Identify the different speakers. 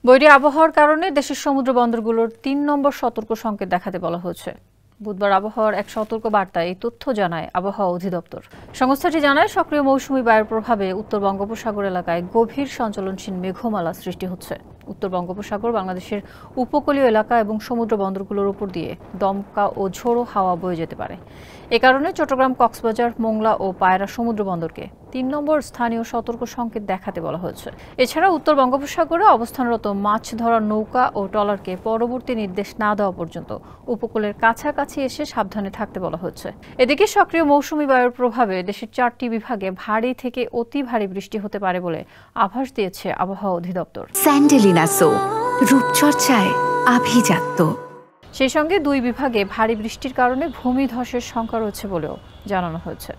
Speaker 1: বৈরী আবহাওয়ার কারণে দেশের সমুদ্র বন্দরগুলোর ৩ নম্বর সতর্ক সংকেত দেখাতে বলা হয়েছে। বুধবার আবহাওয়ার এক সতর্ক বার্তায় এই তথ্য জানায় আবহাওয়া অধিদপ্তর। সংস্থাটি জানায়, সক্রিয় মৌসুমী বায়ুর প্রভাবে উত্তর বঙ্গোপসাগর এলাকায় গভীর সঞ্চালনশীল মেঘমালা সৃষ্টি হচ্ছে। উত্তর বঙ্গোপসাগর, বাংলাদেশের উপকূলীয় এলাকা এবং সমুদ্র বন্দরগুলোর উপর দিয়ে দমকা ও ঝোড়ো হাওয়া বয়ে যেতে পারে। এ কারণে চট্টগ্রাম, কক্সবাজার, মোংলা ও পায়রা সমুদ্র বন্দরকে ৩ নম্বর স্থানীয় সতর্ক সংকেত দেখাতে বলা হয়েছে। এছাড়া উত্তর বঙ্গোপসাগরে অবস্থানরত মাছ ধরার নৌকা ও ট্রলারকে পরবর্তী নির্দেশ না দেওয়া পর্যন্ত উপকূলের কাছাকাছি এসে সাবধানে থাকতে বলা হচ্ছে। এদিকে সক্রিয় মৌসুমী বায়ুর প্রভাবে দেশের ৪টি বিভাগে ভারী থেকে অতি ভারী বৃষ্টি হতে পারে বলে আভাস দিয়েছে আবহাওয়া অধিদপ্তর।
Speaker 2: স্যান্ডেলিনা সো, রূপচর্চায় আভিজাত্য।
Speaker 1: সেই সঙ্গে ২ বিভাগে ভারী বৃষ্টির কারণে ভূমিধসের শঙ্কা রয়েছে বলেও জানানো হয়েছে।